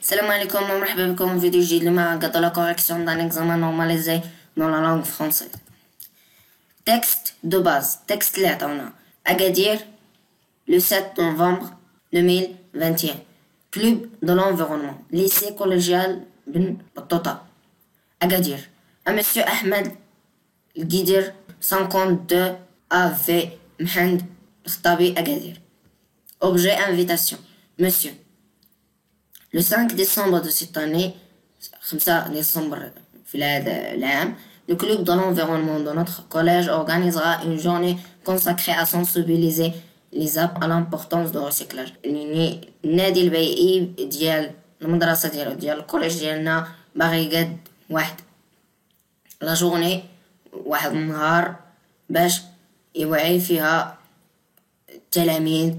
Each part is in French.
Salam alaikum wa marhaba bikoum vidéo جديد اللي مع قطع la correction d'un examen normalisé dans la langue française. Texte de base. Texte اللي عطاونا Agadir le 7 novembre 2021. Club de l'environnement. Lycée collégial Ben Battuta. Agadir. À Monsieur Ahmed Guidir 52 AV Mhand Khtabi Agadir. Objet invitation. Monsieur. Le 5 décembre de cette année, 5 décembre le club de l'environnement de notre collège organisera une journée consacrée à sensibiliser les à l'importance du recyclage. النادي البيئي ديال المدرسة ديال الكوليج ديالنا باغي يقاد واحد لا جورني واحد النهار باش يوعي فيها التلاميذ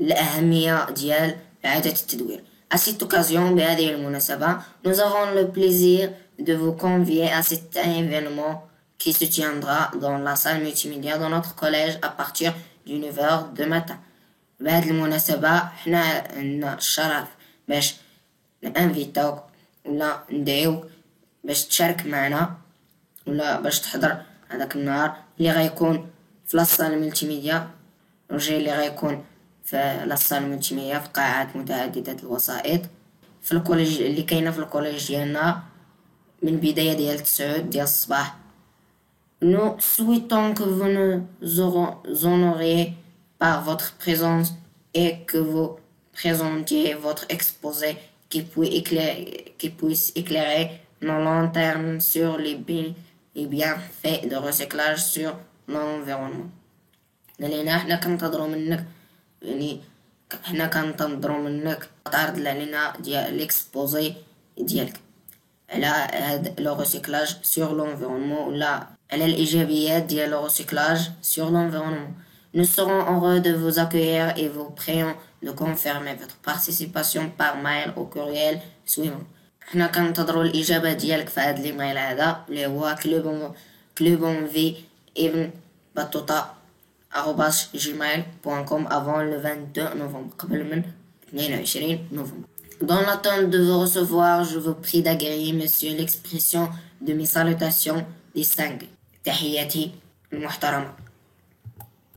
الأهمية ديال إعادة التدوير. À cette occasion, بهذه المناسبة, nous avons le plaisir de vous convier à cet événement qui se tiendra dans la salle multimédia de notre collège à partir de 9h du matin. بهذه المناسبة حنا عندنا الشرف باش نانفيتاوك ولا ندعيوك باش تشارك معنا ولا باش تحضر هذاك النهار اللي غيكون في لاصال الملتيميديا الجاي اللي غيكون في لاصال الملتيميديا في قاعات متعددة الوسائط في الكوليج اللي كاينه في الكوليج ديالنا من بداية ديال 9 ديال الصباح. Nous souhaitons que vous nous honoriez par votre présence et que vous présentiez votre exposé qui puisse éclairer nos lanternes sur les bienfaits de recyclage sur l'environnement. لأننا حنا كننتظروا منك تعرض علينا ديال ليكسبوزي ديالك على هاد لو ريسيكلاج سور لونفيرونمون ولا على الإيجابيات ديال لو ريسيكلاج سور لونفيرونمون. Nous serons heureux de vous accueillir et vous prions de confirmer votre participation par mail au courriel suivant. حنا كننتظروا الإجابة ديالك في هاد الإيميل هذا اللي هو clubonvi@gmail.com avant le 22 novembre قبل من 22 novembre. Dans l'attente de vous recevoir, je vous prie d'agréer, monsieur, l'expression de mes salutations distinguées. تحياتي المحترمة.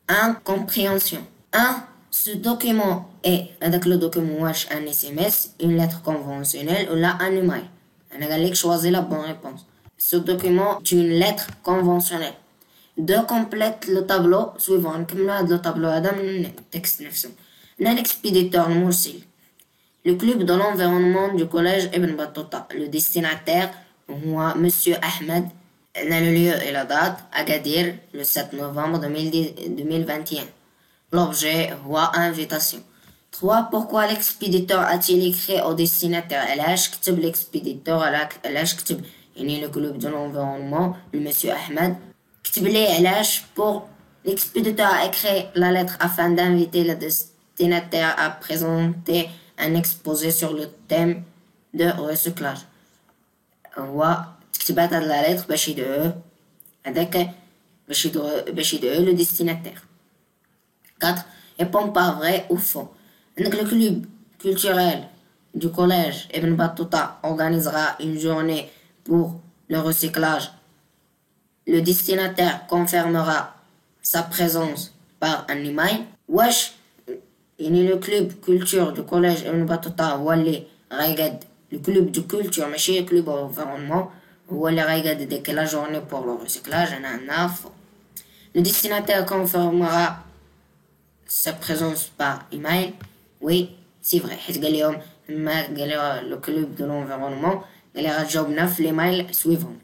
1. Compréhension. 1. Ce document est هذاك لو دوكيمون واش ان SMS, une lettre conventionnelle ou là un email. أنا قال لك choisis la bonne réponse. Ce document est une lettre conventionnelle. 2. Complète le tableau suivant. نكملو هاد لو طابلو هذا من التكست نفسه. لا l'expéditeur المرسل. Le club de l'environnement du collège Ibn Battuta. Le destinataire هو Monsieur Ahmed. Le lieu et la date Agadir le 7 novembre 2021. L'objet هو invitation. 3. Pourquoi l'expéditeur a-t-il écrit au destinataire? علاش كتب l'expéditeur علاش كتب يعني le club de l'environnement Monsieur Ahmed كتب ليه علاش pour l'expéditeur a écrit la lettre afin d'inviter le destinataire à présenter un exposé sur le thème de recyclage. هو كتبات هاد لا lettre باش يدعوه هذاك باش يدعوه le destinataire. 4. Réponds par vrai ou faux. Le club culturel du collège Ibn Battuta organisera une journée pour le recyclage. Le destinataire confirmera sa présence par un email. واش يعني le club culture du collège Ibn Battuta هو اللي غيقاد le club du culture ماشي club environnement هو اللي غيقاد ديك la journée pour le recyclage. أنا عندنا faux. Le destinataire confirmera sa présence par email. Oui, c'est vrai. حيت قال لهم ما قال le club de l'environnement قال لي غتجاوبنا في l'email suivant.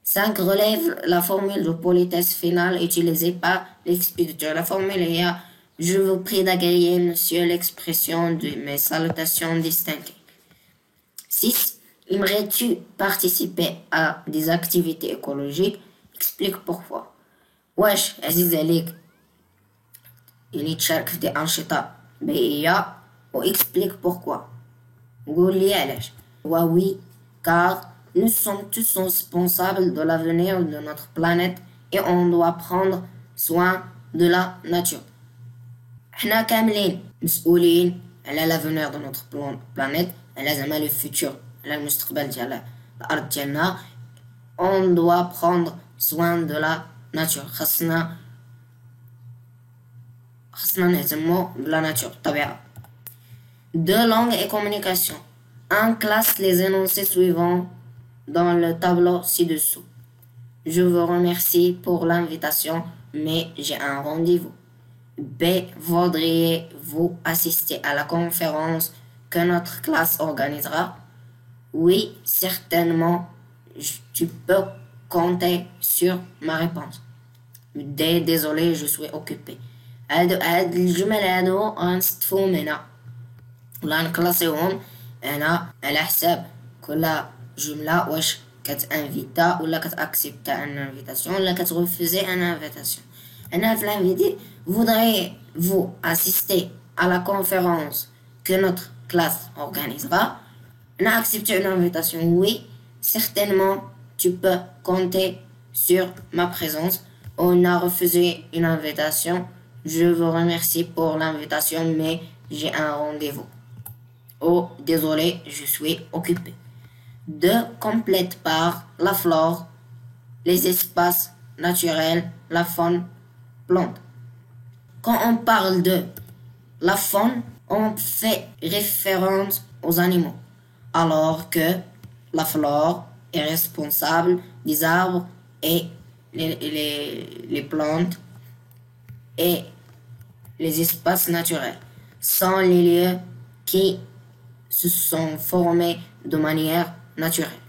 5. Relève la formule de politesse finale utilisée par l'expéditeur. La formule est je vous prie d'agréer, monsieur, l'expression de mes salutations distinguées. 6. Aimerais-tu participer à des activités écologiques? Explique pourquoi. واش عزيز عليك يعني تشارك في دي أنشطة بيئية و explique pourquoi. قول لي علاش. oui, car nous sommes tous responsables de l'avenir de notre planète et on doit prendre soin de la nature. حنا كاملين مسؤولين على l'avenir de notre planète, على زعما le futur, على المستقبل ديال الأرض ديالنا. On doit prendre soin de la nature. خاصنا نهتمو بلا ناتور الطبيعة. De langue et communication. En classe les énoncés suivants dans le tableau ci-dessous. Je vous remercie pour l'invitation, mais j'ai un rendez-vous. B. Voudriez-vous assister à la conférence que notre classe organisera? Oui, certainement. Tu peux compter sur ma réponse. D. Désolé, je suis occupé. هاد الجمل هادو غنستفهم هنا ولا نكلاسيهم هنا على حساب كل جملة واش كتانفيتا ولا كتاكسبتا ان انفيتاسيون ولا كتغوفوزي ان انفيتاسيون. هنا في l'invité voudriez-vous assister à la conférence que notre classe organisera. On a accepté une invitation, oui, certainement tu peux compter sur ma présence. On a refusé une invitation. Je vous remercie pour l'invitation, mais j'ai un rendez-vous. Oh, désolé, je suis occupé. 2. Complète par la flore, les espaces naturels, la faune, plante. Quand on parle de la faune, on fait référence aux animaux, alors que la flore est responsable des arbres et les plantes et les espaces naturels, sont les lieux qui se sont formés de manière naturelle.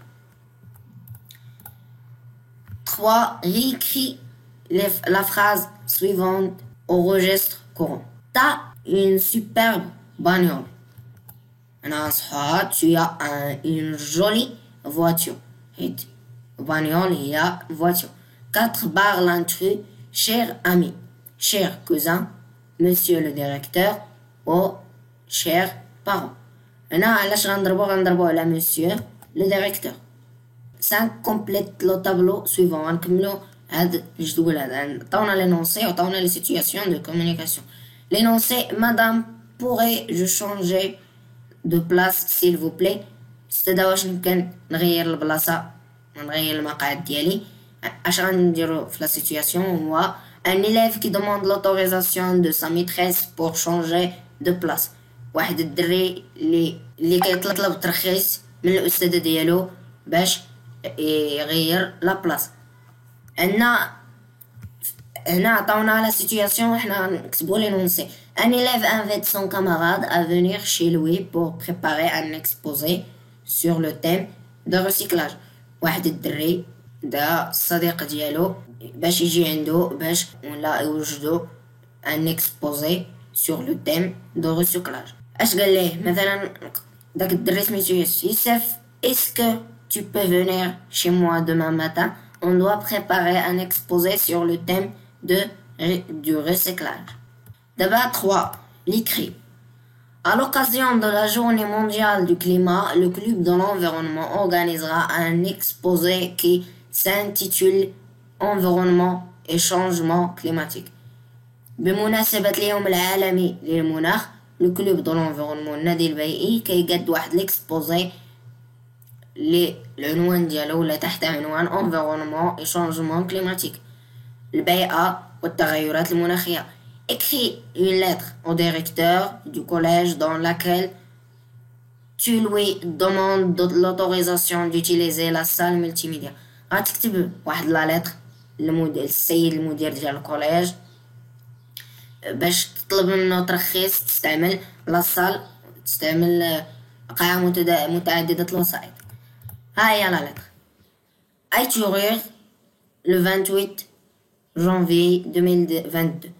3. Réécris la phrase suivante au registre courant. T'as une superbe bagnole. Tu as une jolie voiture. Bagnole, il y a voiture. 4. Barre l'intrus. Cher ami, cher cousin, monsieur le directeur ou cher parent. هنا علاش غنضربو على monsieur le directeur. 5. Complète le tableau suivant. غنكملو هاد الجدول هذا. عطاونا l'énoncé وعطاونا les situations de communication. L'énoncé: Madame, pourrais-je changer de place s'il vous plaît? استاذة واش يمكن نغير البلاصة نغير المقعد ديالي. اش غنديرو في لا سيتوياسيون هو un élève qui demande l'autorisation de sa maîtresse pour changer de place. واحد الدري اللي كيطلب الترخيص من الاستاذه ديالو باش يغير لا بلاصه. هنا عطاونا لا سيتوياسيون وحنا نكتبو لينونسي. un élève invite son camarade à venir chez lui pour préparer un exposé sur le thème de recyclage. واحد الدري دا الصديق ديالو باش يجي عنده باش ولا يوجدوا ان exposé sur le thème de recyclage. اش قال ليه مثلا داك الدري سميتو يوسف: est-ce que tu peux venir chez moi demain matin? On doit préparer un exposé sur le thème du recyclage. D'abord 3. L'écrit. À l'occasion de la journée mondiale du climat, le club de l'environnement organisera un exposé qui s'intitule Environnement et changement climatique. بمناسبة اليوم العالمي للمناخ، le club de l'environnement النادي البيئي كيقاد واحد l'exposé اللي العنوان ديالو ولا تحت عنوان Environnement et changement climatique، البيئة والتغيرات المناخية. Écris une lettre au directeur du collège dans laquelle tu lui demandes l'autorisation d'utiliser la salle multimédia. غتكتب واحد لا لتر للسيد المدير ديال الكوليج باش تطلب منه ترخيص تستعمل لاصال تستعمل قاعة متعددة الوسائط. ها هي لا لتر. Aiturir le 28 janvier 2022.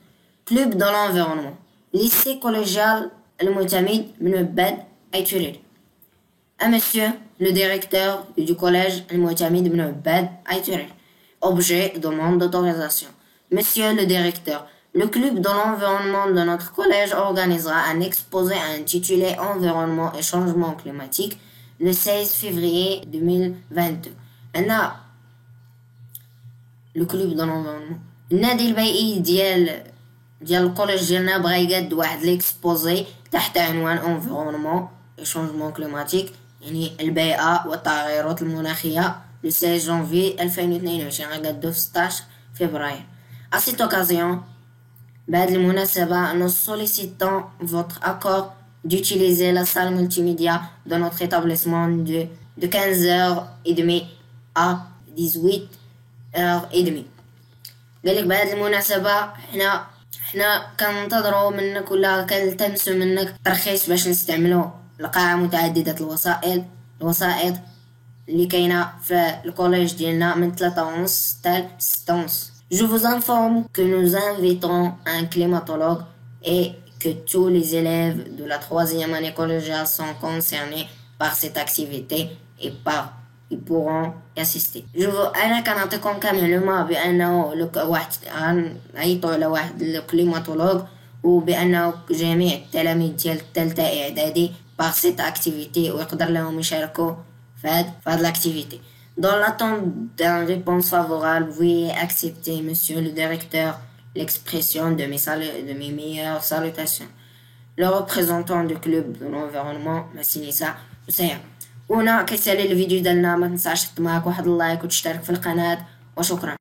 Club de l'environnement. Lycée collégial المعتمد من مباد Aiturir. À monsieur le directeur du collège المعتمد من مباد Aiturir. Objet: demande d'autorisation. Monsieur le directeur, le club de l'environnement de notre collège organisera un exposé intitulé Environnement et changement climatique le 16 février 2022. هنا le club de l'environnement النادي البيئي ديال ديال الكوليج ديالنا بغا يقاد واحد ليكسبوزي تحت عنوان انفيرونمون اي شونجمون كليماتيك، يعني البيئة والتغيرات المناخية، لو 16 جانفي 2022 غنقادو في 16 فبراير. À cette occasion, بهذه المناسبة, nous sollicitons votre accord d'utiliser la salle multimédia de notre établissement de 15h30 à 18h30. قالك بهذه المناسبة حنا كننتظروا منك ولا كنلتمسوا منك ترخيص باش نستعملوا القاعة متعددة الوسائط اللي كاينة في الكوليج ديالنا من 3:30 حتى 6:30. Je vous informe que nous invitons un climatologue et que tous les élèves de la 3e année collégiale sont concernés par cette activité et pourront y assister. أنا كنعطيكم كمعلومة بأنه غنعيطوا على واحد الكليماتولوج وبأنه جميع التلاميذ ديال الثالثة إعدادي par cette activité ويقدر لهم يشاركوا في هاد l'activité. Dans l'attente d'une réponse favorable, veuillez accepter, monsieur le directeur, l'expression de mes meilleures salutations. Le représentant du club de l'environnement, Massinissa Oussaya. هنا كيسالي الفيديو ديالنا، ما تنساش تحط معاك واحد اللايك وتشترك في القناة، وشكرا.